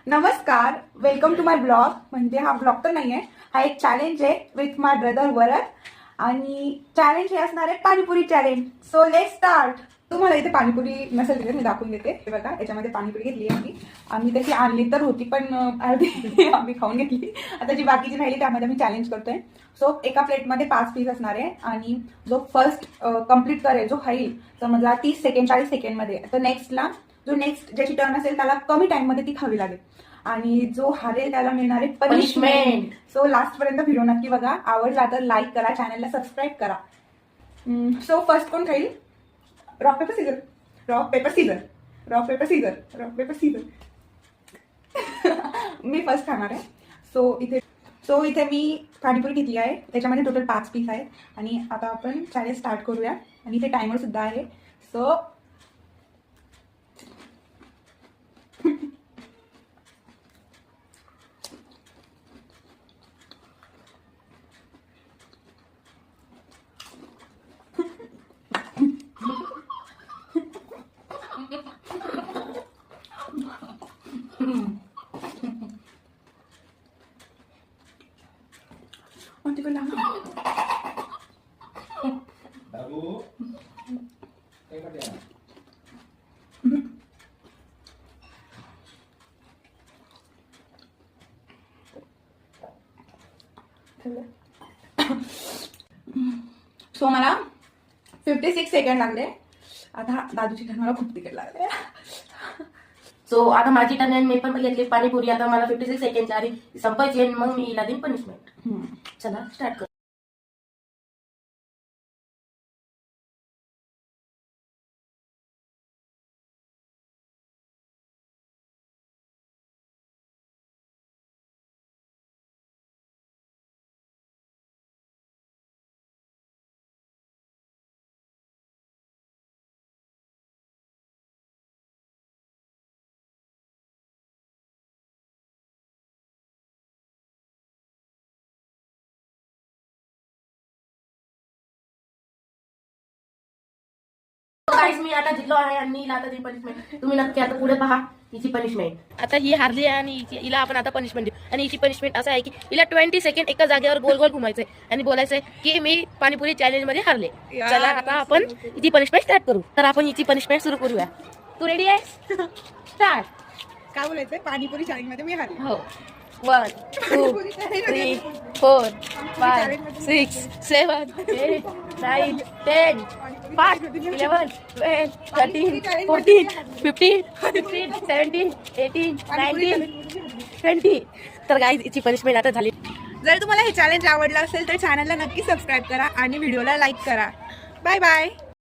नमस्कार, welcome to my blog. म्हणजे हा ब्लॉग तर नाही आहे, हा एक चॅलेंज आहे विथ माय ब्रदर वरद. आणि चॅलेंज हे असणार आहे panipuri challenge. So let's start. तुम्हाला इथे पाणीपुरी नसेल तिथे मी दाखवून देते. हे बघा, याच्यामध्ये पाणीपुरी घेतली आहे आम्ही तशी आणली तर होती, पण अर्धी आम्ही खाऊन घेतली. आता जी बाकीची राहिली त्यामध्ये मी चॅलेंज करतोय. सो एका प्लेटमध्ये 5 पीस असणार आहे आणि जो फर्स्ट कम्प्लीट करेल, जो खाईल समजा 30 सेकंड 40 सेकंडमध्ये, तर नेक्स्ट ज्याची टर्न असेल त्याला कमी टाइम मध्ये ती खावी लागेल आणि जो हारेल त्याला मिळणार आहे पनिशमेंट. सो लास्ट पर्यंत व्हिडिओ नक्की बघा. आवडला तर लाईक करा, चॅनलला सबस्क्राईब करा. सो फर्स्ट कोण खाईल? Rock paper scissor, rock paper scissor, rock paper scissor, rock paper scissor. मी फर्स्ट खाणार आहे. सो इथे मी पाणीपुरी घेतली आहे. त्याच्यामध्ये टोटल 5 पीस आहेत आणि आता आपण चॅलेंज स्टार्ट करूया. आणि इथे टायमर सुद्धा आहे. सो सो मला 56 सेकंड लागले. आता दादूची टर्न, मला खूप तिकीट लागले. सो आता माझी टर्न आहे. मी पण घेतली पाणीपुरी. आता मला 56 सेकंड आधी संपायची आणि मग मी हिला देईन पनिशमेंट. चला स्टार्ट कर. मी आता जिंकलो आहे आणि हिला आता देईन पनिशमेंट. तुम्ही नक्की आता पुढे पहा हिची पनिशमेंट. आता ही हारली आहे आणि हिला आपण आता पनिशमेंट देऊ. आणि हिची पनिशमेंट असं आहे की हिला 20 सेकंड एका जागेवर गोल गोल घुमायचंय आणि बोलायचंय की मी पाणीपुरी चॅलेंज मध्ये हारले. चला आता आपण हिची पनिशमेंट स्टार्ट करू. तर आपण हिची पनिशमेंट सुरू करूया. तू रेडी आहेस? स्टार्ट. काय बोलायचंय? पाणीपुरी चॅलेंज मध्ये मी हारले. हो. 1 2 3 4 5 6 7 8 9 10 5 11 12 13 14 15 16 17 18 19 20. तर गाईज हिची पनिशमेंट आता झाली. जर तुम्हाला हे चॅलेंज आवडलं असेल तर चॅनलला नक्की सबस्क्राईब करा आणि व्हिडिओला लाईक करा. Bye bye.